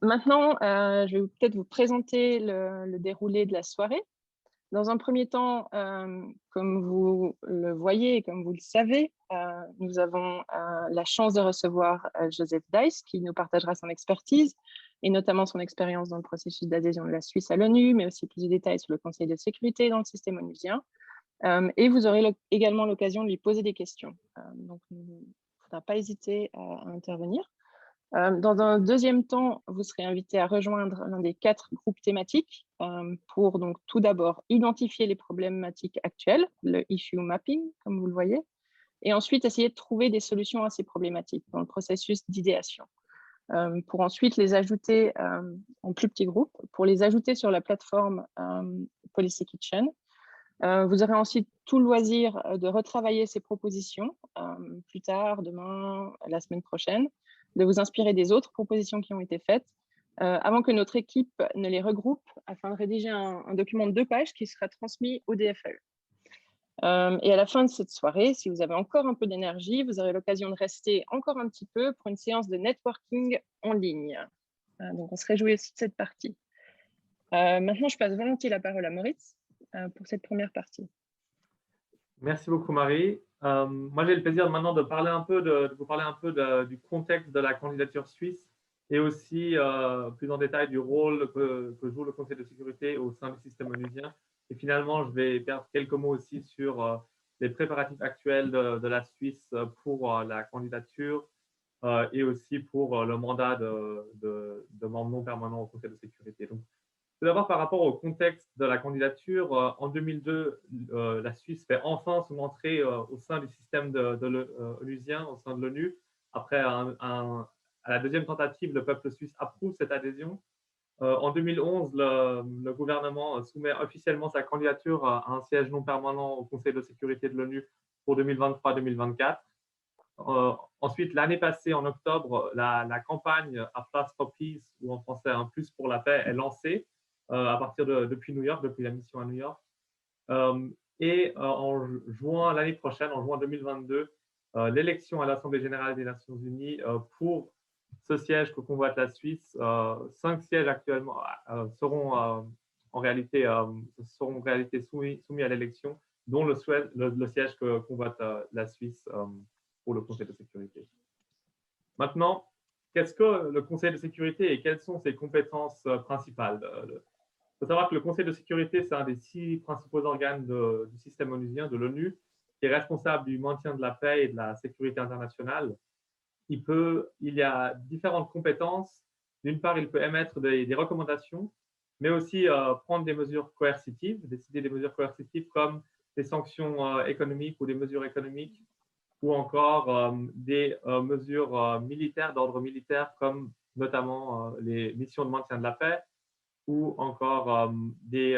Maintenant, je vais peut-être vous présenter le déroulé de la soirée. Dans un premier temps, comme vous le voyez et comme vous le savez, nous avons la chance de recevoir Joseph Deiss, qui nous partagera son expertise et notamment son expérience dans le processus d'adhésion de la Suisse à l'ONU, mais aussi plus de détails sur le Conseil de sécurité dans le système onusien. Et vous aurez également l'occasion de lui poser des questions. Donc, il ne faudra pas hésiter à intervenir. Dans un deuxième temps, vous serez invité à rejoindre l'un des 4 groupes thématiques pour donc tout d'abord identifier les problématiques actuelles, le issue mapping, comme vous le voyez, et ensuite essayer de trouver des solutions à ces problématiques dans le processus d'idéation, pour ensuite les ajouter en plus petits groupes, pour les ajouter sur la plateforme Policy Kitchen. Vous aurez ensuite tout le loisir de retravailler ces propositions plus tard, demain, la semaine prochaine, de vous inspirer des autres propositions qui ont été faites, avant que notre équipe ne les regroupe afin de rédiger un document de 2 pages qui sera transmis au DFAE. Et à la fin de cette soirée, si vous avez encore un peu d'énergie, vous aurez l'occasion de rester encore un petit peu pour une séance de networking en ligne. Donc on se réjouit aussi de cette partie. Maintenant, je passe volontiers la parole à Moritz pour cette première partie. Merci beaucoup, Marie. Moi, j'ai le plaisir maintenant de vous parler un peu du contexte de la candidature suisse et aussi plus en détail du rôle que joue le Conseil de sécurité au sein du système onusien. Et finalement, je vais perdre quelques mots aussi sur les préparatifs actuels de la Suisse pour la candidature et aussi pour le mandat de membre non permanent au Conseil de sécurité. Donc, tout d'abord, par rapport au contexte de la candidature, en 2002, la Suisse fait enfin son entrée au sein du système onusien, au sein de l'ONU. Après, à la deuxième tentative, le peuple suisse approuve cette adhésion. En 2011, le gouvernement soumet officiellement sa candidature à un siège non permanent au Conseil de sécurité de l'ONU pour 2023-2024. Ensuite, l'année passée, en octobre, la campagne A Plus for Peace, ou en français Un plus pour la paix, est lancée depuis New York, depuis la mission à New York. En juin l'année prochaine, en juin 2022, l'élection à l'Assemblée générale des Nations unies pour ce siège que convoite la Suisse. 5 sièges actuellement seront en réalité soumis à l'élection, dont le siège que convoite la Suisse pour le Conseil de sécurité. Maintenant, qu'est-ce que le Conseil de sécurité et quelles sont ses compétences principales? Il faut savoir que le Conseil de sécurité, c'est un des 6 principaux organes du système onusien, de l'ONU, qui est responsable du maintien de la paix et de la sécurité internationale. Il y a différentes compétences. D'une part, il peut émettre des recommandations, mais aussi prendre des mesures coercitives, décider des mesures coercitives comme des sanctions économiques ou des mesures économiques, ou encore des mesures militaires, d'ordre militaire, comme notamment les missions de maintien de la paix, ou encore des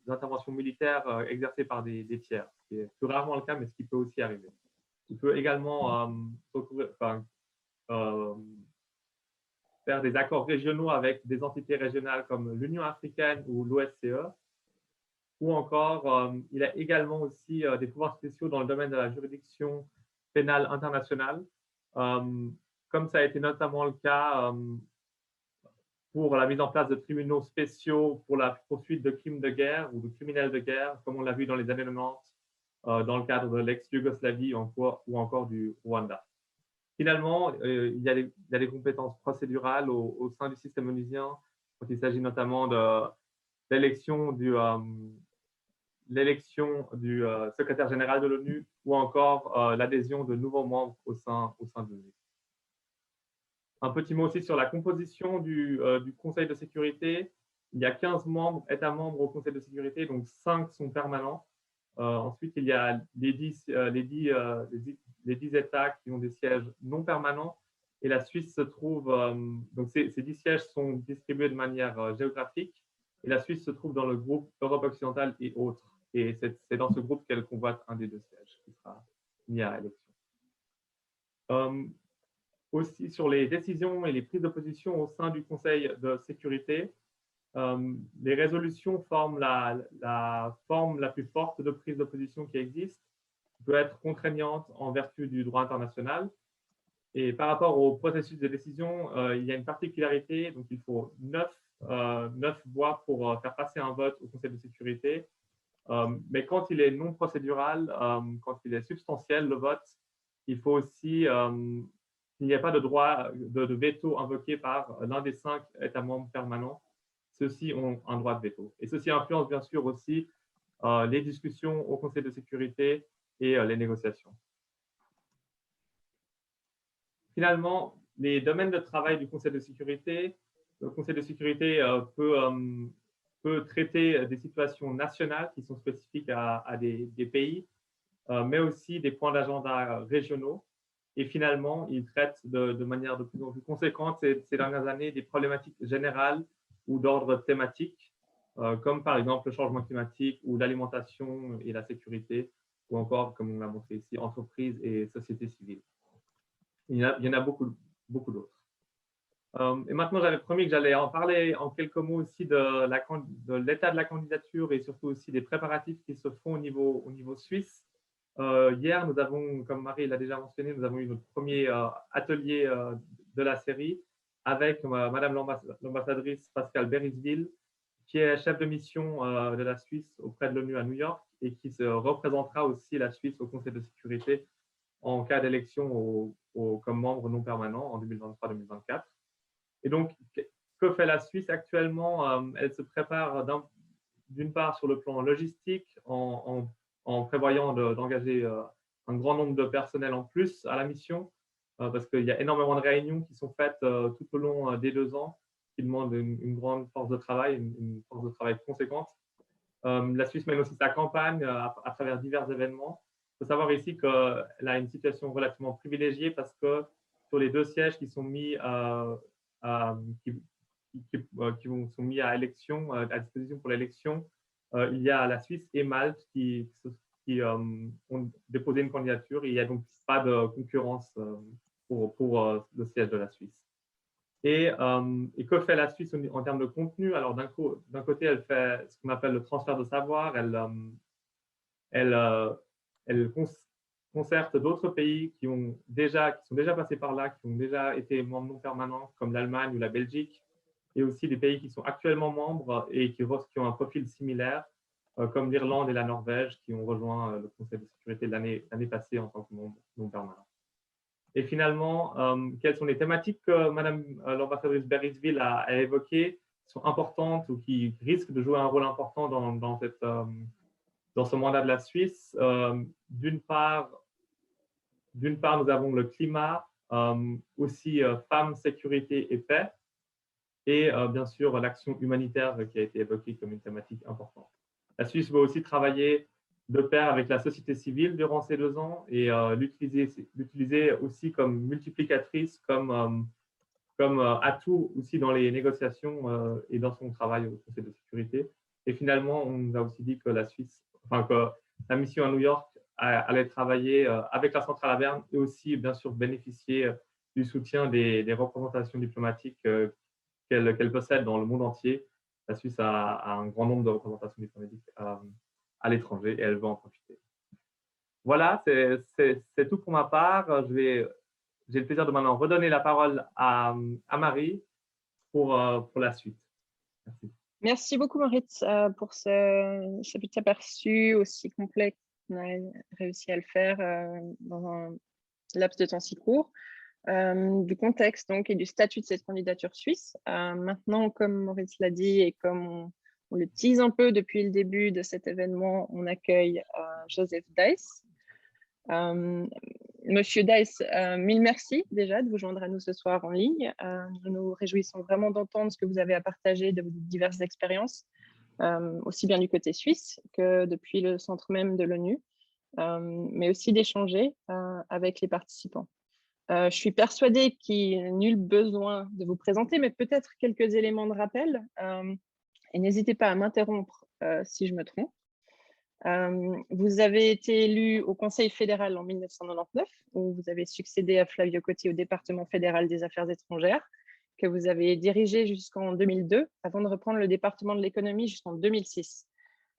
interventions militaires exercées par des tiers, ce qui est plus rarement le cas, mais ce qui peut aussi arriver. Il peut également faire des accords régionaux avec des entités régionales comme l'Union africaine ou l'OSCE, ou encore il a également aussi des pouvoirs spéciaux dans le domaine de la juridiction pénale internationale, comme ça a été notamment le cas pour la mise en place de tribunaux spéciaux pour la poursuite de crimes de guerre ou de criminels de guerre, comme on l'a vu dans les années 90 dans le cadre de l'ex-Yougoslavie ou encore du Rwanda. Finalement, il y a des compétences procédurales au sein du système onusien, quand il s'agit notamment de l'élection du secrétaire général de l'ONU ou encore l'adhésion de nouveaux membres au sein de l'ONU. Un petit mot aussi sur la composition du Conseil de sécurité. Il y a 15 États membres au Conseil de sécurité, donc 5 sont permanents. Ensuite, il y a les 10 États qui ont des sièges non permanents. Et la Suisse se trouve, donc ces 10 sièges sont distribués de manière géographique. Et la Suisse se trouve dans le groupe Europe occidentale et autres. Et c'est dans ce groupe qu'elle convoite un des 2 sièges qui sera mis à élection. Aussi sur les décisions et les prises de position au sein du Conseil de sécurité, les résolutions forment la forme la plus forte de prise de position qui existe, qui peut être contraignante en vertu du droit international. Et par rapport au processus de décision, il y a une particularité, donc il faut 9 voix pour faire passer un vote au Conseil de sécurité. Mais quand il est non procédural, quand il est substantiel, le vote, il faut aussi qu'il n'y ait pas de droit de veto invoqué par l'un des 5 États membres permanents. Ceux-ci ont un droit de veto. Et ceci influence bien sûr aussi les discussions au Conseil de sécurité et les négociations. Finalement, les domaines de travail du Conseil de sécurité, le Conseil de sécurité peut traiter des situations nationales qui sont spécifiques à des pays, mais aussi des points d'agenda régionaux. Et finalement, il traite de manière de plus en plus conséquente ces dernières années des problématiques générales ou d'ordre thématique, comme par exemple le changement climatique ou l'alimentation et la sécurité, ou encore, comme on l'a montré ici, entreprises et sociétés civiles. Il y en a beaucoup, beaucoup d'autres. Et maintenant, j'avais promis que j'allais en parler en quelques mots aussi de l'état de la candidature et surtout aussi des préparatifs qui se font au niveau suisse. Hier, nous avons, comme Marie l'a déjà mentionné, nous avons eu notre premier atelier de la série avec Madame l'ambassadrice Pascale Berisville, qui est chef de mission de la Suisse auprès de l'ONU à New York et qui se représentera aussi la Suisse au Conseil de sécurité en cas d'élection comme membre non permanent en 2023-2024. Et donc, que fait la Suisse actuellement? Elle se prépare d'une part sur le plan logistique en prévoyant d'engager un grand nombre de personnel en plus à la mission, parce qu'il y a énormément de réunions qui sont faites tout au long des 2 ans, qui demandent une grande force de travail, une force de travail conséquente. La Suisse mène aussi sa campagne à travers divers événements. Il faut savoir ici qu'elle a une situation relativement privilégiée parce que sur les 2 sièges qui sont mis sont mis à élection, à disposition pour l'élection, il y a la Suisse et Malte qui ont déposé une candidature. Et il n'y a donc pas de concurrence pour le siège de la Suisse. Et que fait la Suisse en termes de contenu? Alors, d'un côté, elle fait ce qu'on appelle le transfert de savoir. Elle concerte d'autres pays qui sont déjà passés par là, qui ont déjà été membres non permanents, comme l'Allemagne ou la Belgique, et aussi des pays qui sont actuellement membres et qui ont un profil similaire, comme l'Irlande et la Norvège, qui ont rejoint le Conseil de sécurité l'année passée en tant que membres non permanents. Et finalement, quelles sont les thématiques que Madame l'ambassadrice Berisville a évoquées, qui sont importantes ou qui risquent de jouer un rôle important dans ce mandat de la Suisse? D'une part, nous avons le climat, aussi femmes, sécurité et paix, et bien sûr l'action humanitaire qui a été évoquée comme une thématique importante. La Suisse va aussi travailler de pair avec la société civile durant ces 2 ans et l'utiliser aussi comme multiplicatrice, comme atout aussi dans les négociations et dans son travail au Conseil de sécurité. Et finalement, on nous a aussi dit que que la mission à New York allait travailler avec la centrale à Berne et aussi, bien sûr, bénéficier du soutien des représentations diplomatiques qu'elle possède dans le monde entier. La Suisse a un grand nombre de représentations diplomatiques à l'étranger et elle veut en profiter. Voilà, c'est tout pour ma part. J'ai le plaisir de maintenant redonner la parole à Marie pour la suite. Merci. Merci beaucoup, Maurice, pour ce petit aperçu aussi complet qu'on a réussi à le faire dans un laps de temps si court, du contexte donc, et du statut de cette candidature suisse. Maintenant, comme Maurice l'a dit et comme on le tease un peu depuis le début de cet événement, on accueille Joseph Deiss. Monsieur Deiss, mille merci déjà de vous joindre à nous ce soir en ligne. Nous nous réjouissons vraiment d'entendre ce que vous avez à partager de vos diverses expériences, aussi bien du côté suisse que depuis le centre même de l'ONU, mais aussi d'échanger avec les participants. Je suis persuadée qu'il n'y a nul besoin de vous présenter, mais peut-être quelques éléments de rappel. Et n'hésitez pas à m'interrompre si je me trompe. Vous avez été élu au Conseil fédéral en 1999, où vous avez succédé à Flavio Cotti au département fédéral des affaires étrangères, que vous avez dirigé jusqu'en 2002, avant de reprendre le département de l'économie jusqu'en 2006.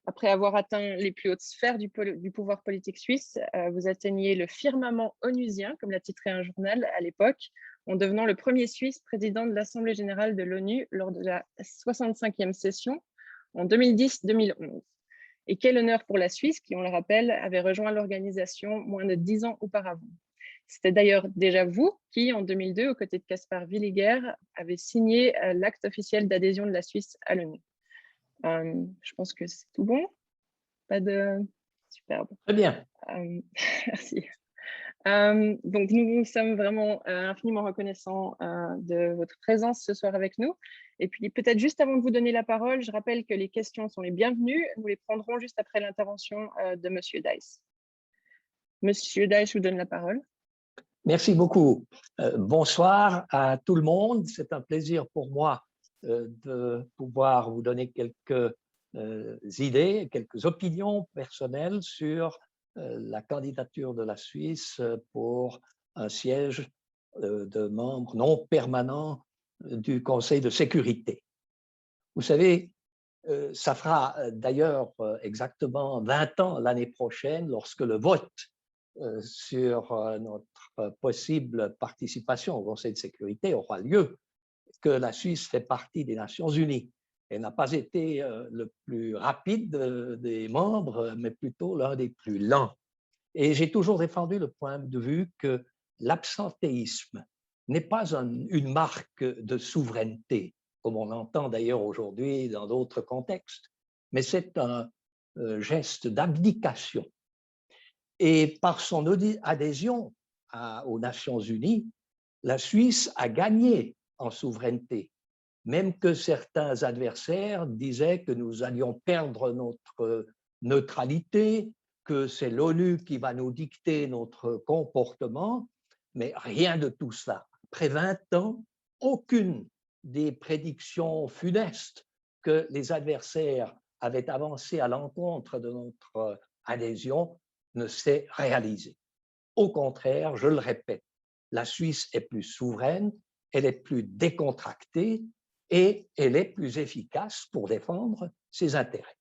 Après avoir atteint les plus hautes sphères du pouvoir politique suisse, vous atteignez le firmament onusien, comme l'a titré un journal à l'époque, en devenant le premier Suisse président de l'Assemblée générale de l'ONU lors de la 65e session en 2010-2011. Et quel honneur pour la Suisse qui, on le rappelle, avait rejoint l'organisation moins de 10 ans auparavant. C'était d'ailleurs déjà vous qui, en 2002, aux côtés de Caspar Villiger, avez signé l'acte officiel d'adhésion de la Suisse à l'ONU. Je pense que c'est tout bon. Pas de... Superbe. Très bien. Merci. Donc, nous sommes vraiment infiniment reconnaissants de votre présence ce soir avec nous. Et puis, peut-être juste avant de vous donner la parole, je rappelle que les questions sont les bienvenues. Nous les prendrons juste après l'intervention de Monsieur Deiss. Monsieur Deiss, je vous donne la parole. Merci beaucoup. Bonsoir à tout le monde. C'est un plaisir pour moi de pouvoir vous donner quelques idées, quelques opinions personnelles sur la candidature de la Suisse pour un siège de membre non permanent du Conseil de sécurité. Vous savez, ça fera d'ailleurs exactement 20 ans l'année prochaine lorsque le vote sur notre possible participation au Conseil de sécurité aura lieu, que la Suisse fait partie des Nations unies. Elle n'a pas été le plus rapide des membres, mais plutôt l'un des plus lents. Et j'ai toujours défendu le point de vue que l'absentéisme n'est pas une marque de souveraineté, comme on l'entend d'ailleurs aujourd'hui dans d'autres contextes, mais c'est un geste d'abdication. Et par son adhésion aux Nations unies, la Suisse a gagné en souveraineté, même que certains adversaires disaient que nous allions perdre notre neutralité, que c'est l'ONU qui va nous dicter notre comportement, mais rien de tout cela. Après 20 ans, aucune des prédictions funestes que les adversaires avaient avancées à l'encontre de notre adhésion ne s'est réalisée. Au contraire, je le répète, la Suisse est plus souveraine, elle est plus décontractée et elle est plus efficace pour défendre ses intérêts.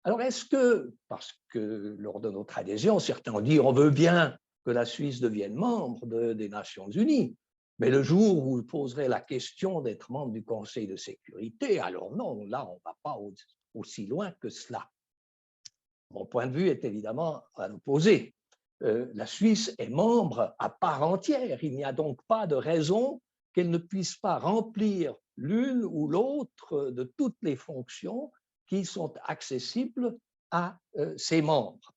Alors, est-ce que, parce que lors de notre adhésion, certains ont dit on veut bien que la Suisse devienne membre des Nations unies, mais le jour où vous poserez la question d'être membre du Conseil de sécurité, alors non, là, on ne va pas aussi loin que cela. Mon point de vue est évidemment à l'opposé. La Suisse est membre à part entière. Il n'y a donc pas de raison qu'elle ne puisse pas remplir l'une ou l'autre de toutes les fonctions qui sont accessibles à ses membres.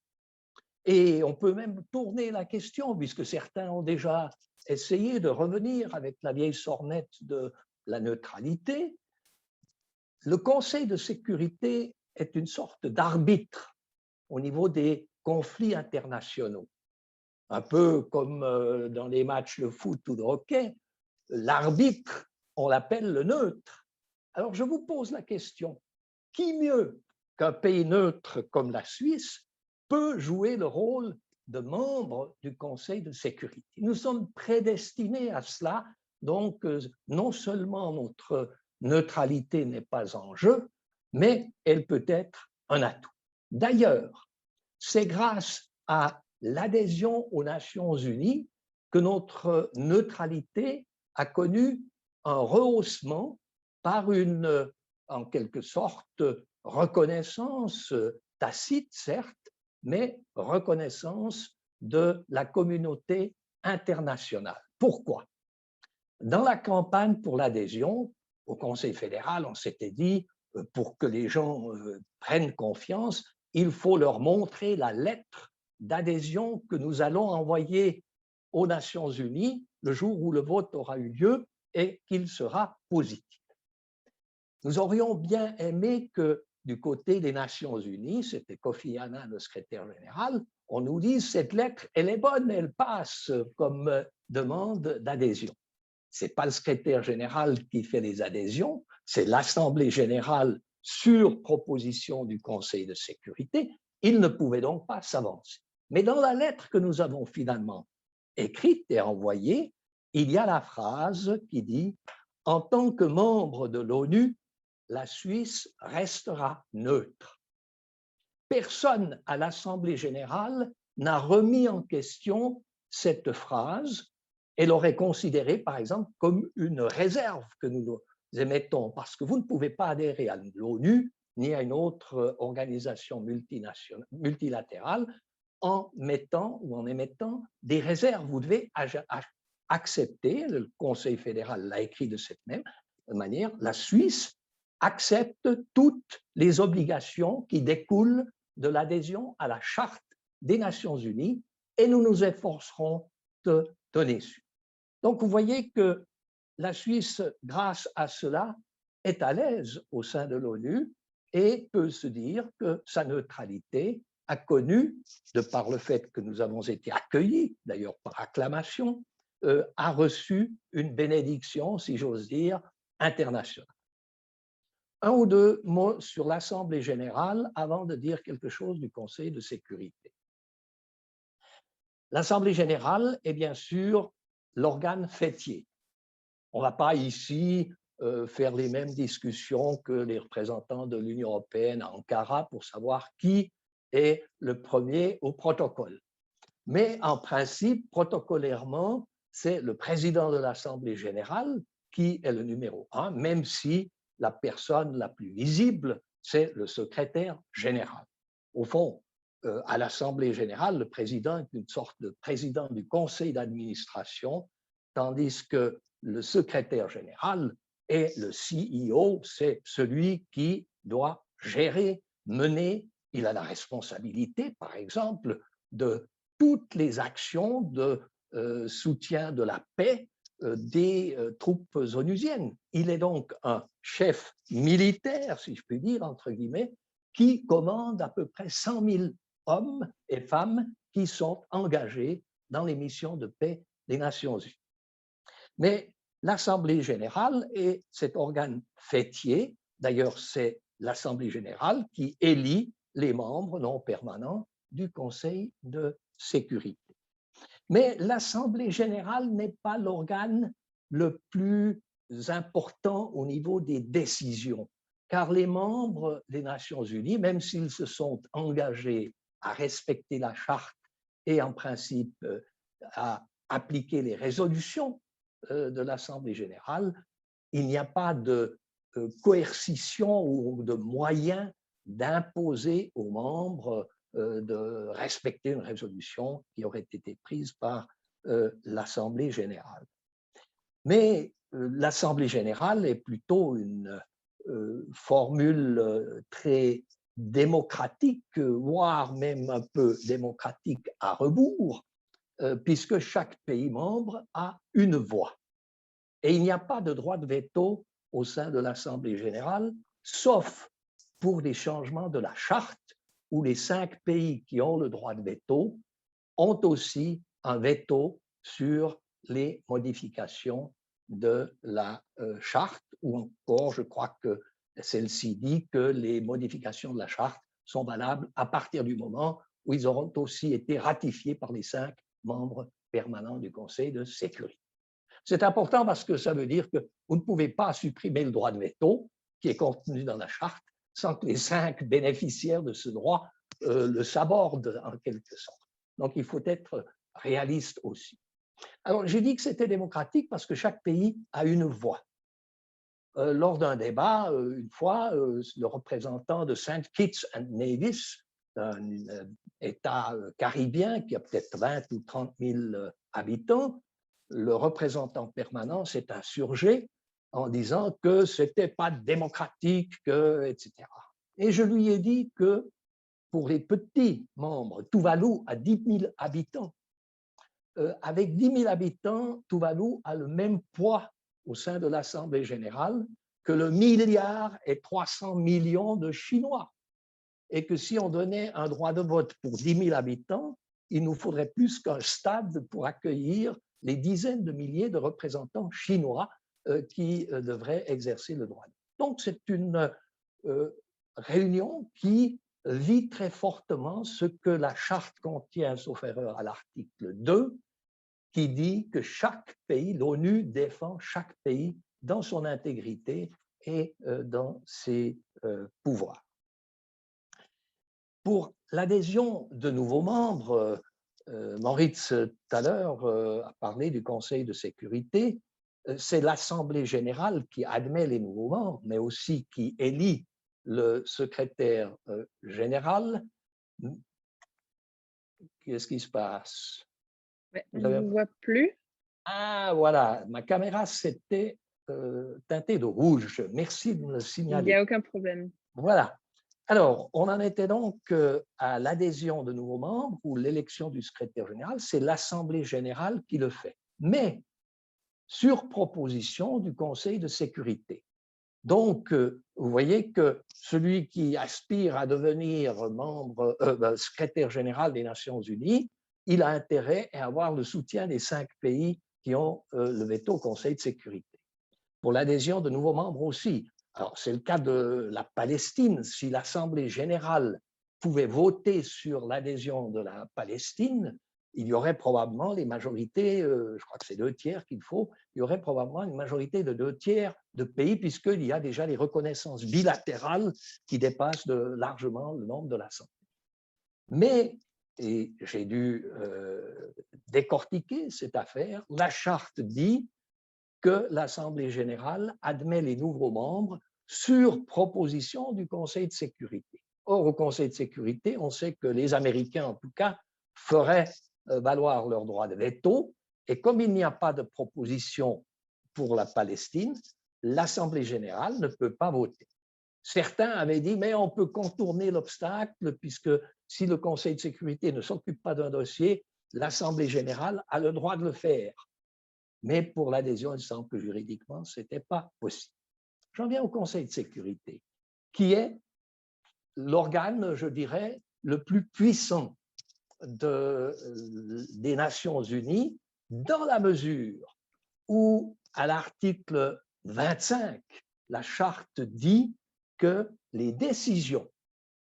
Et on peut même tourner la question, puisque certains ont déjà essayé de revenir avec la vieille sornette de la neutralité. Le Conseil de sécurité est une sorte d'arbitre au niveau des conflits internationaux. Un peu comme dans les matchs de foot ou de hockey, l'arbitre, on l'appelle le neutre. Alors je vous pose la question, qui mieux qu'un pays neutre comme la Suisse peut jouer le rôle de membre du Conseil de sécurité? Nous sommes prédestinés à cela, donc non seulement notre neutralité n'est pas en jeu, mais elle peut être un atout. D'ailleurs, c'est grâce à l'adhésion aux Nations unies que notre neutralité a connu un rehaussement par une, en quelque sorte, reconnaissance tacite, certes, mais reconnaissance de la communauté internationale. Pourquoi? Dans la campagne pour l'adhésion au Conseil fédéral, on s'était dit, pour que les gens prennent confiance, il faut leur montrer la lettre d'adhésion que nous allons envoyer aux Nations unies le jour où le vote aura eu lieu et qu'il sera positif. Nous aurions bien aimé que du côté des Nations unies, c'était Kofi Annan, le secrétaire général, on nous dise cette lettre, elle est bonne, elle passe comme demande d'adhésion. Ce n'est pas le secrétaire général qui fait les adhésions, c'est l'Assemblée générale sur proposition du Conseil de sécurité. Il ne pouvait donc pas s'avancer. Mais dans la lettre que nous avons finalement écrite et envoyée, il y a la phrase qui dit « En tant que membre de l'ONU, la Suisse restera neutre. Personne à l'Assemblée générale n'a remis en question cette phrase et l'aurait considérée, par exemple, comme une réserve que nous émettons, parce que vous ne pouvez pas adhérer à l'ONU ni à une autre organisation multilatérale en mettant ou en émettant des réserves. Vous devez accepter, le Conseil fédéral l'a écrit de cette même manière, la Suisse accepte toutes les obligations qui découlent de l'adhésion à la Charte des Nations Unies et nous nous efforcerons de donner suite. Donc, vous voyez que la Suisse, grâce à cela, est à l'aise au sein de l'ONU et peut se dire que sa neutralité a connu, de par le fait que nous avons été accueillis, d'ailleurs par acclamation, a reçu une bénédiction, si j'ose dire, internationale. Un ou deux mots sur l'Assemblée générale avant de dire quelque chose du Conseil de sécurité. L'Assemblée générale est bien sûr l'organe fêtier. On ne va pas ici faire les mêmes discussions que les représentants de l'Union européenne à Ankara pour savoir qui est le premier au protocole. Mais en principe, protocolairement, c'est le président de l'Assemblée générale qui est le numéro 1, même si la personne la plus visible, c'est le secrétaire général. Au fond, à l'Assemblée générale, le président est une sorte de président du conseil d'administration, tandis que le secrétaire général est le CEO, c'est celui qui doit gérer, mener. Il a la responsabilité, par exemple, de toutes les actions de soutien de la paix des troupes onusiennes. Il est donc un chef militaire, si je puis dire, entre guillemets, qui commande à peu près 100 000 hommes et femmes qui sont engagés dans les missions de paix des Nations Unies. Mais l'Assemblée générale est cet organe fêtier. D'ailleurs, c'est l'Assemblée générale qui élit les membres non permanents du Conseil de sécurité. Mais l'Assemblée générale n'est pas l'organe le plus important au niveau des décisions, car les membres des Nations unies, même s'ils se sont engagés à respecter la charte et en principe à appliquer les résolutions de l'Assemblée générale, il n'y a pas de coercition ou de moyen d'imposer aux membres de respecter une résolution qui aurait été prise par l'Assemblée générale. Mais l'Assemblée générale est plutôt une formule très démocratique, voire même un peu démocratique à rebours, puisque chaque pays membre a une voix. Et il n'y a pas de droit de veto au sein de l'Assemblée générale, sauf pour des changements de la charte, où les 5 pays qui ont le droit de veto ont aussi un veto sur les modifications de la charte, ou encore, je crois que celle-ci dit que les modifications de la charte sont valables à partir du moment où ils auront aussi été ratifiés par les 5 membres permanents du Conseil de sécurité. C'est important parce que ça veut dire que vous ne pouvez pas supprimer le droit de veto qui est contenu dans la charte sans que les 5 bénéficiaires de ce droit le sabordent en quelque sorte. Donc, il faut être réaliste aussi. Alors, j'ai dit que c'était démocratique parce que chaque pays a une voix. Lors d'un débat, une fois, le représentant de Saint Kitts and Nevis, un État caribien qui a peut-être 20 ou 30 000 habitants, le représentant permanent s'est insurgé en disant que ce n'était pas démocratique, etc. Et je lui ai dit que pour les petits membres, Tuvalu a 10 000 habitants. Avec 10 000 habitants, Tuvalu a le même poids au sein de l'Assemblée générale que le 1,3 milliard de Chinois. Et que si on donnait un droit de vote pour 10 000 habitants, il nous faudrait plus qu'un stade pour accueillir les dizaines de milliers de représentants chinois qui devraient exercer le droit. Donc, c'est une réunion qui vit très fortement ce que la charte contient, sauf erreur, à l'article 2, qui dit que chaque pays, l'ONU défend chaque pays dans son intégrité et dans ses pouvoirs. Pour l'adhésion de nouveaux membres, Moritz tout à l'heure a parlé du Conseil de sécurité. C'est l'Assemblée générale qui admet les nouveaux membres, mais aussi qui élit le secrétaire général. Qu'est-ce qui se passe? Ouais, on ne vous voit plus. Ah, voilà, ma caméra s'était teintée de rouge. Merci de me le Il signaler. n'y a aucun problème. Voilà. Alors, on en était donc à l'adhésion de nouveaux membres ou l'élection du secrétaire général, c'est l'Assemblée générale qui le fait, mais sur proposition du Conseil de sécurité. Donc, vous voyez que celui qui aspire à devenir secrétaire général des Nations unies, il a intérêt à avoir le soutien des 5 pays qui ont le veto au Conseil de sécurité. Pour l'adhésion de nouveaux membres aussi. Alors, c'est le cas de la Palestine. Si l'Assemblée générale pouvait voter sur l'adhésion de la Palestine, il y aurait probablement les majorités, je crois que c'est 2 tiers qu'il faut, il y aurait probablement une majorité de 2 tiers de pays, puisqu'il y a déjà les reconnaissances bilatérales qui dépassent largement le nombre de l'Assemblée. Mais, et j'ai dû décortiquer cette affaire, la charte dit que l'Assemblée générale admet les nouveaux membres sur proposition du Conseil de sécurité. Or, au Conseil de sécurité, on sait que les Américains, en tout cas, feraient valoir leur droit de veto, et comme il n'y a pas de proposition pour la Palestine, l'Assemblée générale ne peut pas voter. Certains avaient dit, mais on peut contourner l'obstacle, puisque si le Conseil de sécurité ne s'occupe pas d'un dossier, l'Assemblée générale a le droit de le faire. Mais pour l'adhésion, il semble que juridiquement, ce n'était pas possible. J'en viens au Conseil de sécurité, qui est l'organe, je dirais, le plus puissant des Nations unies, dans la mesure où, à l'article 25, la charte dit que les décisions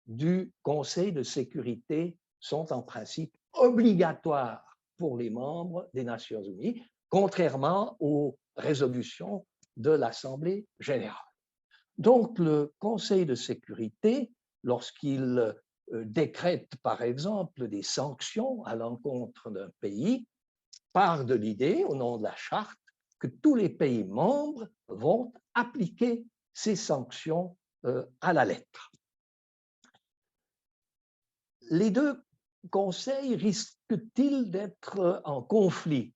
du Conseil de sécurité sont en principe obligatoires pour les membres des Nations unies, contrairement aux résolutions de l'Assemblée générale. Donc, le Conseil de sécurité, lorsqu'il décrète, par exemple, des sanctions à l'encontre d'un pays, part de l'idée, au nom de la charte, que tous les pays membres vont appliquer ces sanctions à la lettre. Les 2 conseils risquent-ils d'être en conflit?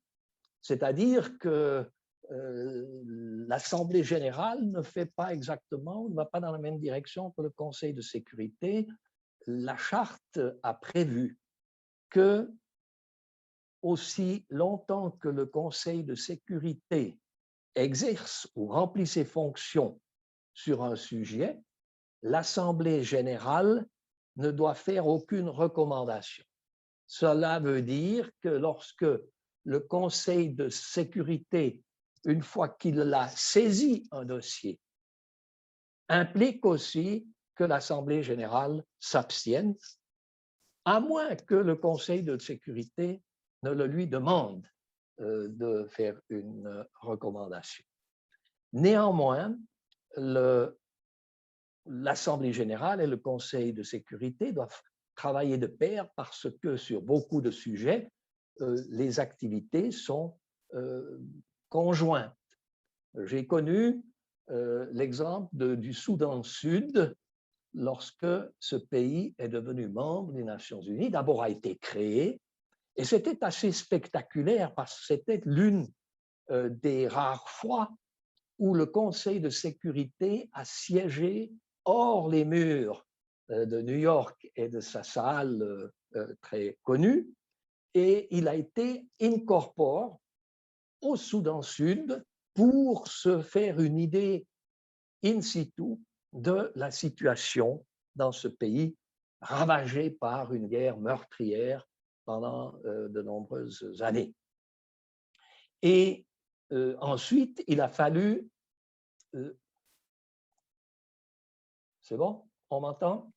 C'est-à-dire que l'Assemblée générale ne fait pas exactement, ne va pas dans la même direction que le Conseil de sécurité. La charte a prévu que, aussi longtemps que le Conseil de sécurité exerce ou remplit ses fonctions sur un sujet, l'Assemblée générale ne doit faire aucune recommandation. Cela veut dire que lorsque le Conseil de sécurité, une fois qu'il a saisi un dossier, implique aussi que l'Assemblée générale s'abstienne, à moins que le Conseil de sécurité ne le lui demande de faire une recommandation. Néanmoins, l'Assemblée générale et le Conseil de sécurité doivent travailler de pair parce que sur beaucoup de sujets, les activités sont conjointes. J'ai connu l'exemple du Soudan Sud lorsque ce pays est devenu membre des Nations unies. D'abord a été créé et c'était assez spectaculaire parce que c'était l'une des rares fois où le Conseil de sécurité a siégé hors les murs de New York et de sa salle très connue, et il a été incorporé au Soudan Sud pour se faire une idée in situ de la situation dans ce pays ravagé par une guerre meurtrière pendant de nombreuses années. Et ensuite, il a fallu... c'est bon? On m'entend?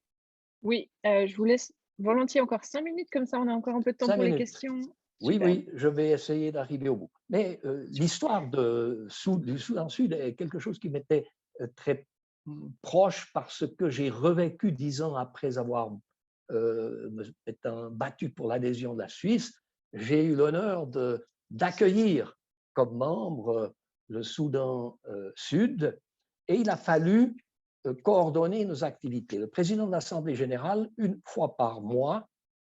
Oui, je vous laisse volontiers encore 5 minutes, comme ça on a encore un peu de temps 5 pour les minutes. questions. Oui, Super. oui, je vais essayer d'arriver au bout. Mais l'histoire du Soudan Sud est quelque chose qui m'était très proche parce que j'ai revécu 10 ans après avoir étant battu pour l'adhésion de la Suisse. J'ai eu l'honneur d'accueillir comme membre le Soudan Sud et il a fallu coordonner nos activités. Le président de l'Assemblée générale, une fois par mois,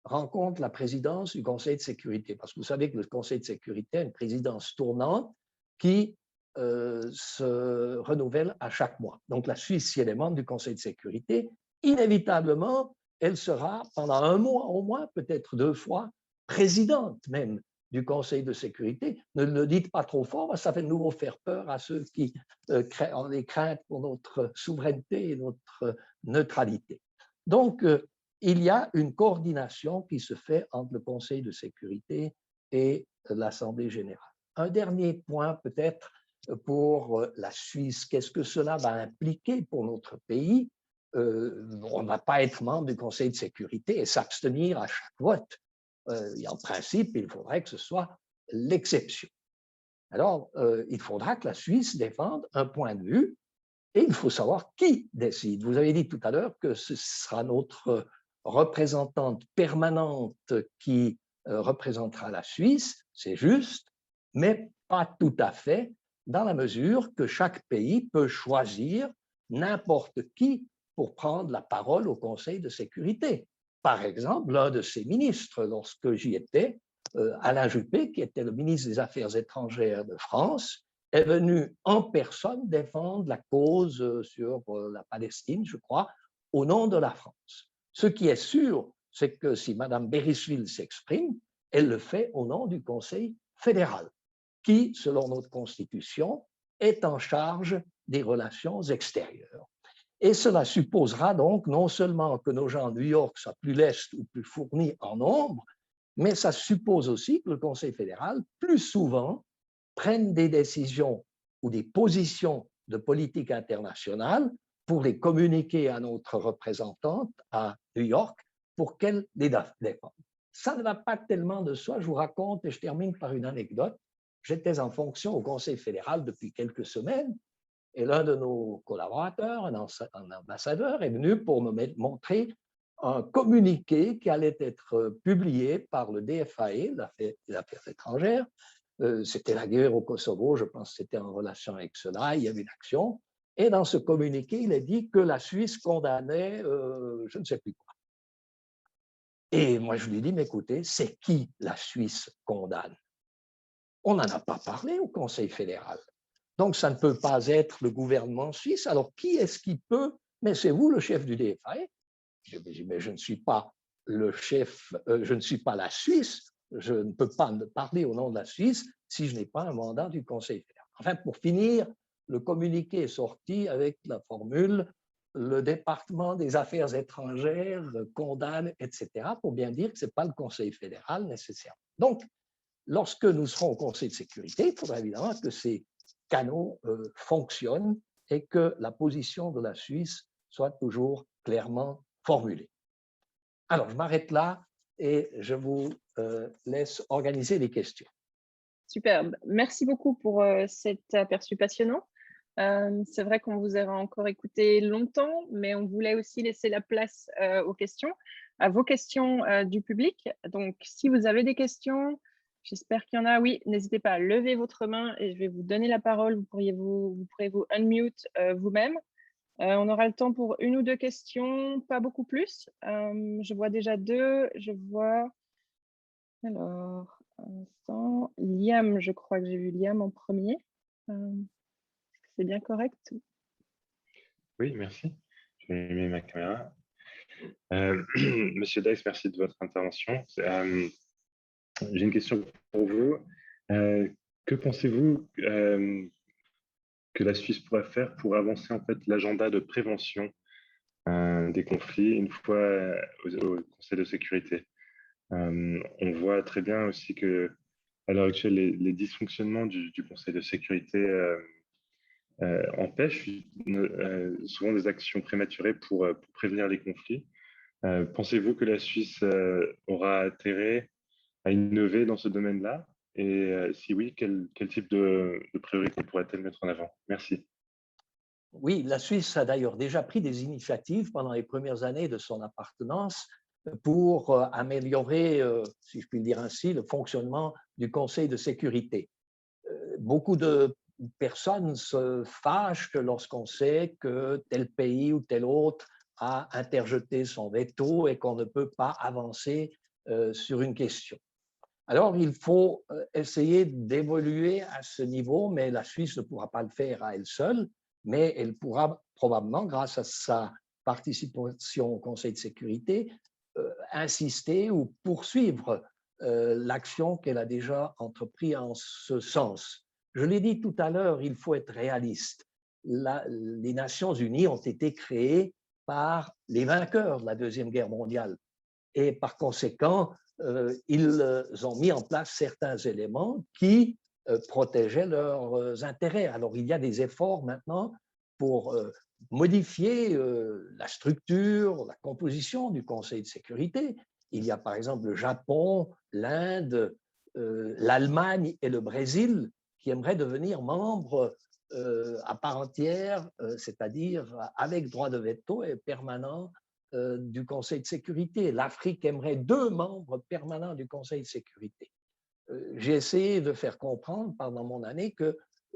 rencontre la présidence du Conseil de sécurité, parce que vous savez que le Conseil de sécurité a une présidence tournante qui se renouvelle à chaque mois. Donc la Suisse, si elle est membre du Conseil de sécurité, inévitablement, elle sera pendant un mois au moins, peut-être 2 fois, présidente même du Conseil de sécurité. Ne le dites pas trop fort, ça fait de nouveau faire peur à ceux qui ont des craintes pour notre souveraineté et notre neutralité. Donc, il y a une coordination qui se fait entre le Conseil de sécurité et l'Assemblée générale. Un dernier point peut-être pour la Suisse. Qu'est-ce que cela va impliquer pour notre pays? On ne va pas être membre du Conseil de sécurité et s'abstenir à chaque vote. En principe, il faudrait que ce soit l'exception. Alors, il faudra que la Suisse défende un point de vue et il faut savoir qui décide. Vous avez dit tout à l'heure que ce sera notre représentante permanente qui représentera la Suisse, c'est juste, mais pas tout à fait, dans la mesure que chaque pays peut choisir n'importe qui pour prendre la parole au Conseil de sécurité. Par exemple, l'un de ses ministres, lorsque j'y étais, Alain Juppé, qui était le ministre des Affaires étrangères de France, est venu en personne défendre la cause sur la Palestine, je crois, au nom de la France. Ce qui est sûr, c'est que si Mme Bérisville s'exprime, elle le fait au nom du Conseil fédéral, qui, selon notre Constitution, est en charge des relations extérieures. Et cela supposera donc non seulement que nos gens de New York soient plus lestes ou plus fournis en nombre, mais ça suppose aussi que le Conseil fédéral, plus souvent, prenne des décisions ou des positions de politique internationale pour les communiquer à notre représentante à New York pour qu'elle les défende. Ça ne va pas tellement de soi. Je vous raconte et je termine par une anecdote. J'étais en fonction au Conseil fédéral depuis quelques semaines et l'un de nos collaborateurs, un ambassadeur, est venu pour me montrer un communiqué qui allait être publié par le DFAE, les Affaires étrangères. C'était la guerre au Kosovo, je pense que c'était en relation avec cela, il y avait une action. Et dans ce communiqué, il est dit que la Suisse condamnait je ne sais plus quoi. Et moi, je lui ai dit, mais écoutez, c'est qui la Suisse condamne? On n'en a pas parlé au Conseil fédéral. Donc, ça ne peut pas être le gouvernement suisse. Alors, qui est-ce qui peut? Mais c'est vous, le chef du DFAE. Je dis, mais je ne suis pas le chef, je ne suis pas la Suisse. Je ne peux pas parler au nom de la Suisse si je n'ai pas un mandat du Conseil fédéral. Enfin, pour finir, le communiqué est sorti avec la formule « le département des affaires étrangères condamne, etc. » pour bien dire que ce n'est pas le Conseil fédéral nécessairement. Donc, lorsque nous serons au Conseil de sécurité, il faudra évidemment que ces canaux fonctionnent et que la position de la Suisse soit toujours clairement formulée. Alors, je m'arrête là et je vous laisse organiser les questions. Superbe. Merci beaucoup pour cet aperçu passionnant. C'est vrai qu'on vous a encore écouté longtemps, mais on voulait aussi laisser la place aux questions, à vos questions du public. Donc, si vous avez des questions, j'espère qu'il y en a. Oui, n'hésitez pas à lever votre main et je vais vous donner la parole. Vous pourrez vous unmute vous-même. On aura le temps pour 1 ou 2 questions, pas beaucoup plus. Je vois déjà 2. Je vois... Alors, un instant. Liam, je crois que j'ai vu Liam en premier. C'est bien correct? Oui, merci. Je vais allumer ma caméra. Monsieur Dex, merci de votre intervention. J'ai une question pour vous. Que pensez-vous que la Suisse pourrait faire pour avancer en fait l'agenda de prévention des conflits une fois au Conseil de sécurité? On voit très bien aussi que à l'heure actuelle, les dysfonctionnements du Conseil de sécurité empêchent souvent des actions prématurées pour prévenir les conflits. Pensez-vous que la Suisse aura intérêt à innover dans ce domaine-là? Et si oui, quel type de priorité pourrait-elle mettre en avant? Merci. Oui, la Suisse a d'ailleurs déjà pris des initiatives pendant les premières années de son appartenance pour améliorer, si je puis le dire ainsi, le fonctionnement du Conseil de sécurité. Beaucoup de personnes se fâchent lorsqu'on sait que tel pays ou tel autre a interjeté son veto et qu'on ne peut pas avancer sur une question. Alors, il faut essayer d'évoluer à ce niveau, mais la Suisse ne pourra pas le faire à elle seule, mais elle pourra probablement, grâce à sa participation au Conseil de sécurité, insister ou poursuivre l'action qu'elle a déjà entreprise en ce sens. Je l'ai dit tout à l'heure, il faut être réaliste. Les Nations unies ont été créées par les vainqueurs de la Deuxième Guerre mondiale. Et par conséquent, ils ont mis en place certains éléments qui protégeaient leurs intérêts. Alors, il y a des efforts maintenant pour modifier la structure, la composition du Conseil de sécurité. Il y a par exemple le Japon, l'Inde, l'Allemagne et le Brésil qui aimeraient devenir membres à part entière, c'est-à-dire avec droit de veto et permanent du Conseil de sécurité. L'Afrique aimerait 2 membres permanents du Conseil de sécurité. J'ai essayé de faire comprendre pendant mon année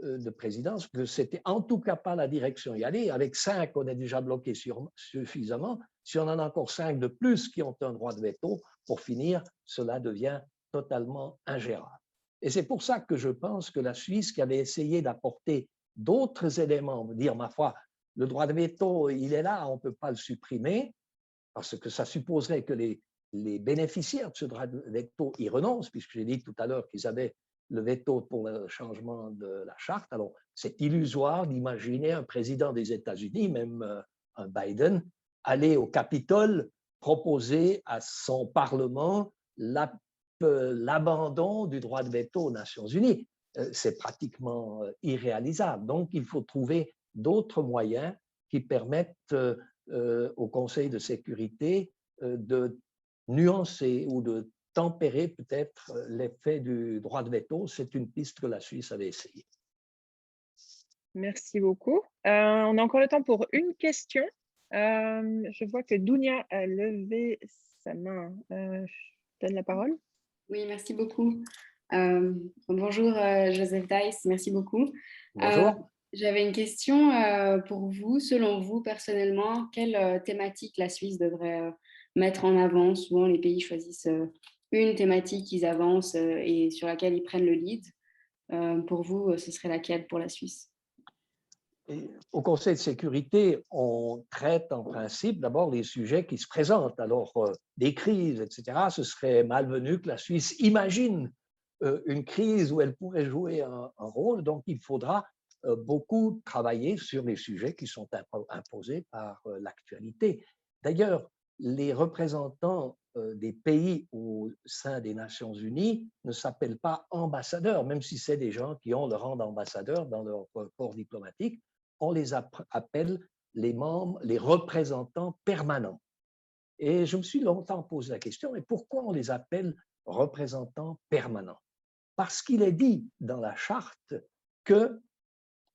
de présidence que c'était en tout cas pas la direction y aller. Avec 5, on est déjà bloqué suffisamment. Si on en a encore 5 de plus qui ont un droit de veto, pour finir, cela devient totalement ingérable. Et c'est pour ça que je pense que la Suisse, qui avait essayé d'apporter d'autres éléments, dire, ma foi, le droit de veto, il est là, on ne peut pas le supprimer, parce que ça supposerait que les bénéficiaires de ce droit de veto y renoncent, puisque j'ai dit tout à l'heure qu'ils avaient le veto pour le changement de la charte. Alors, c'est illusoire d'imaginer un président des États-Unis, même un Biden, aller au Capitole proposer à son Parlement l'abandon du droit de veto aux Nations unies. C'est pratiquement irréalisable. Donc, il faut trouver d'autres moyens qui permettent au Conseil de sécurité de nuancer ou de tempérer peut-être l'effet du droit de veto. C'est une piste que la Suisse avait essayée. Merci beaucoup. On a encore le temps pour une question. Je vois que Dounia a levé sa main. Je donne la parole. Oui, merci beaucoup. Bonjour Joseph Dice, merci beaucoup. Bonjour. J'avais une question pour vous. Selon vous, personnellement, quelle thématique la Suisse devrait mettre en avant? Souvent, les pays choisissent une thématique qu'ils avancent et sur laquelle ils prennent le lead. Pour vous, ce serait laquelle pour la Suisse? Et au Conseil de sécurité, on traite en principe d'abord les sujets qui se présentent. Alors, des crises, etc., ce serait malvenu que la Suisse imagine une crise où elle pourrait jouer un rôle. Donc, il faudra beaucoup travailler sur les sujets qui sont imposés par l'actualité. D'ailleurs, les représentants des pays au sein des Nations unies ne s'appellent pas ambassadeurs, même si c'est des gens qui ont le rang d'ambassadeur dans leur corps diplomatique. On les appelle les membres, les représentants permanents. Et je me suis longtemps posé la question, mais pourquoi on les appelle représentants permanents? Parce qu'il est dit dans la charte que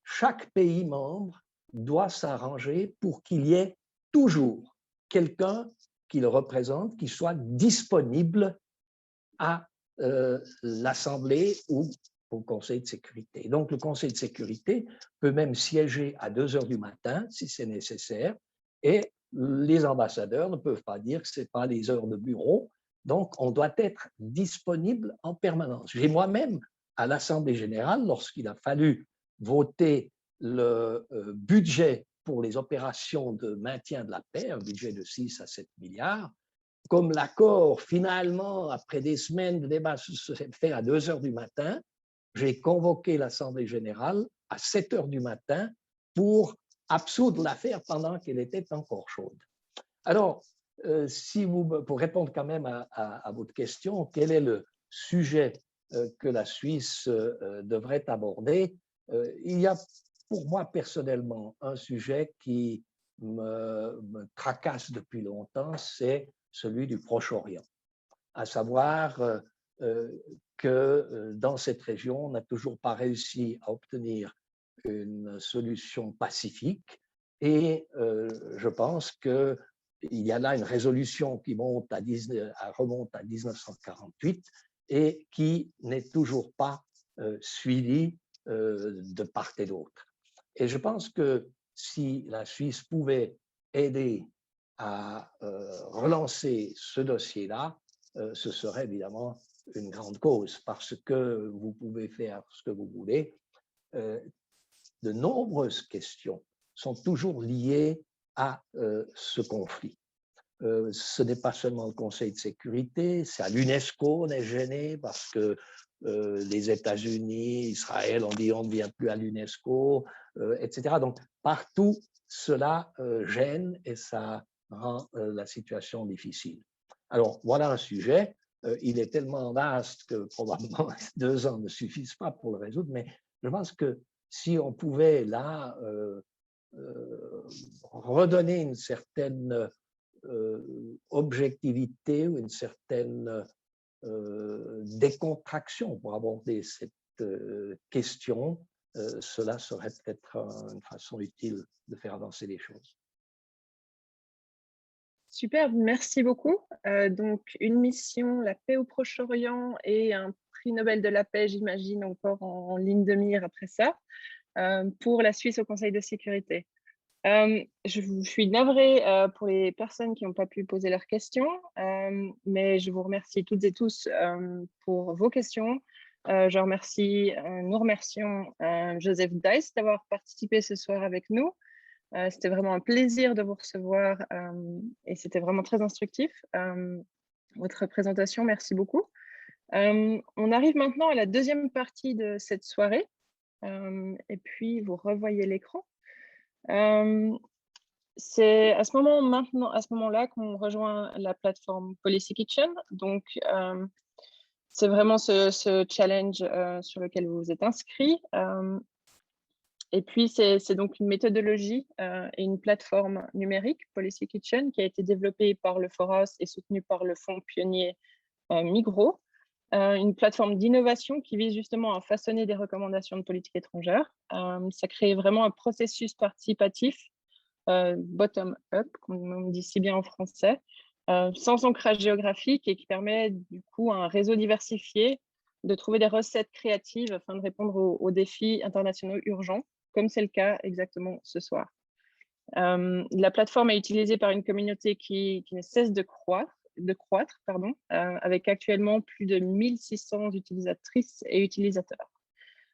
chaque pays membre doit s'arranger pour qu'il y ait toujours quelqu'un qui le représente, qui soit disponible à l'Assemblée ou au Conseil de sécurité. Donc, le Conseil de sécurité peut même siéger à 2 heures du matin, si c'est nécessaire, et les ambassadeurs ne peuvent pas dire que ce n'est pas les heures de bureau. Donc, on doit être disponible en permanence. J'ai moi-même, à l'Assemblée générale, lorsqu'il a fallu voter le budget pour les opérations de maintien de la paix, un budget de 6 à 7 milliards, comme l'accord, finalement, après des semaines de débat, se fait à 2 heures du matin, j'ai convoqué l'Assemblée générale à 7 heures du matin pour absoudre l'affaire pendant qu'elle était encore chaude. Alors, pour répondre quand même à votre question, quel est le sujet que la Suisse devrait aborder? Il y a pour moi personnellement un sujet qui me tracasse depuis longtemps, c'est celui du Proche-Orient, à savoir que dans cette région, on n'a toujours pas réussi à obtenir une solution pacifique et je pense qu'il y a là une résolution qui remonte à 1948 et qui n'est toujours pas suivie de part et d'autre. Et je pense que si la Suisse pouvait aider à relancer ce dossier-là, ce serait évidemment une grande cause parce que vous pouvez faire ce que vous voulez. De nombreuses questions sont toujours liées à ce conflit. Ce n'est pas seulement le Conseil de sécurité, c'est à l'UNESCO, on est gêné parce que les États-Unis, Israël ont dit on ne vient plus à l'UNESCO, etc. Donc partout, cela gêne et ça rend la situation difficile. Alors voilà un sujet, il est tellement vaste que probablement 2 ans ne suffisent pas pour le résoudre, mais je pense que si on pouvait là redonner une certaine objectivité ou une certaine décontraction pour aborder cette question, cela serait peut-être une façon utile de faire avancer les choses. Super, merci beaucoup. Donc, une mission, la paix au Proche-Orient et un prix Nobel de la paix, j'imagine, encore en ligne de mire après ça, pour la Suisse au Conseil de sécurité. Je suis navrée pour les personnes qui n'ont pas pu poser leurs questions, mais je vous remercie toutes et tous pour vos questions. Nous remercions Joseph Deiss d'avoir participé ce soir avec nous. C'était vraiment un plaisir de vous recevoir et c'était vraiment très instructif. Votre présentation, merci beaucoup. On arrive maintenant à la deuxième partie de cette soirée. Et puis, vous revoyez l'écran. C'est à ce moment-là qu'on rejoint la plateforme Policy Kitchen. Donc, c'est vraiment ce challenge sur lequel vous vous êtes inscrit. Et puis, c'est donc une méthodologie et une plateforme numérique, Policy Kitchen, qui a été développée par le Foras et soutenue par le fonds pionnier Migros. Une plateforme d'innovation qui vise justement à façonner des recommandations de politique étrangère. Ça crée vraiment un processus participatif, bottom-up, comme on dit si bien en français, sans ancrage géographique et qui permet du coup à un réseau diversifié de trouver des recettes créatives afin de répondre aux défis internationaux urgents, comme c'est le cas exactement ce soir. La plateforme est utilisée par une communauté qui ne cesse de croître, avec actuellement plus de 1600 utilisatrices et utilisateurs.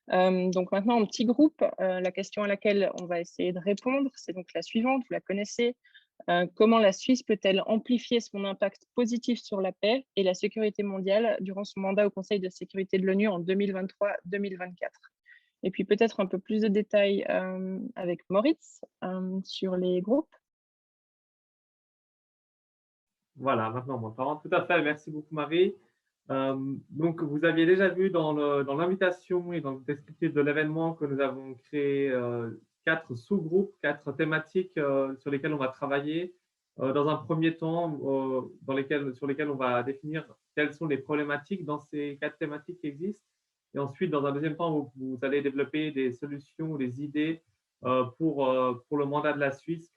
Donc maintenant, en petit groupe, la question à laquelle on va essayer de répondre, c'est donc la suivante, vous la connaissez. Comment la Suisse peut-elle amplifier son impact positif sur la paix et la sécurité mondiale durant son mandat au Conseil de sécurité de l'ONU en 2023-2024 ? Et puis peut-être un peu plus de détails avec Moritz sur les groupes. Voilà, maintenant on m'entend. Tout à fait, merci beaucoup Marie. Donc vous aviez déjà vu dans l'invitation et dans le descriptif de l'événement que nous avons créé 4 sous-groupes, 4 thématiques sur lesquelles on va travailler. Dans un premier temps, sur lesquelles on va définir quelles sont les problématiques dans ces 4 thématiques qui existent. Et ensuite, dans un deuxième temps, vous allez développer des solutions, des idées pour le mandat de la Suisse,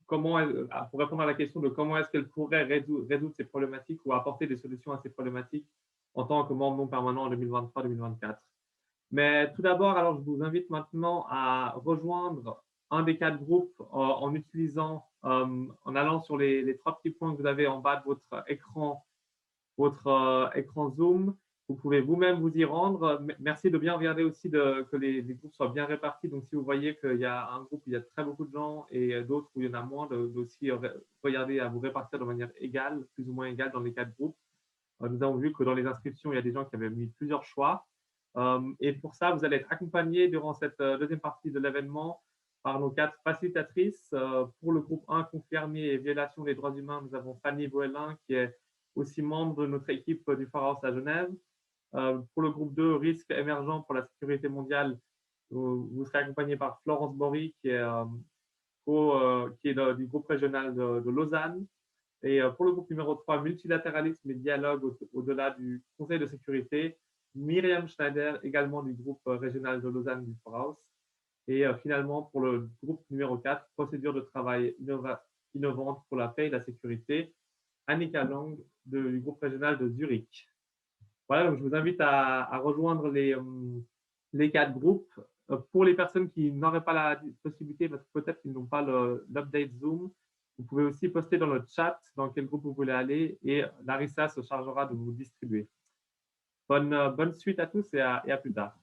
pour répondre à la question de comment est-ce qu'elle pourrait résoudre ces problématiques ou apporter des solutions à ces problématiques en tant que membre non permanent en 2023-2024. Mais tout d'abord, alors je vous invite maintenant à rejoindre un des 4 groupes en allant sur les 3 petits points que vous avez en bas de votre écran Zoom. Vous pouvez vous-même vous y rendre. Merci de bien regarder aussi que les groupes soient bien répartis. Donc, si vous voyez qu'il y a un groupe où il y a très beaucoup de gens et d'autres où il y en a moins, d'aussi regarder à vous répartir de manière égale, plus ou moins égale dans les 4 groupes. Nous avons vu que dans les inscriptions, il y a des gens qui avaient mis plusieurs choix. Et pour ça, vous allez être accompagnés durant cette deuxième partie de l'événement par nos 4 facilitatrices. Pour le groupe 1, conflits armés et violation des droits humains, nous avons Fanny Boelin, qui est aussi membre de notre équipe du Foras à Genève. Pour le groupe 2, risques émergents pour la sécurité mondiale, vous serez accompagné par Florence Bory, qui est du groupe régional de Lausanne. Et pour le groupe numéro 3, multilatéralisme et dialogue au-delà du Conseil de sécurité, Myriam Schneider, également du groupe régional de Lausanne du Forhaus. Et finalement, pour le groupe numéro 4, procédure de travail innovante pour la paix et la sécurité, Annika Lang du groupe régional de Zurich. Voilà, donc je vous invite à rejoindre les 4 groupes. Pour les personnes qui n'auraient pas la possibilité, parce que peut-être qu'ils n'ont pas l'update Zoom, vous pouvez aussi poster dans le chat dans quel groupe vous voulez aller et Larissa se chargera de vous distribuer. Bonne suite à tous et à plus tard.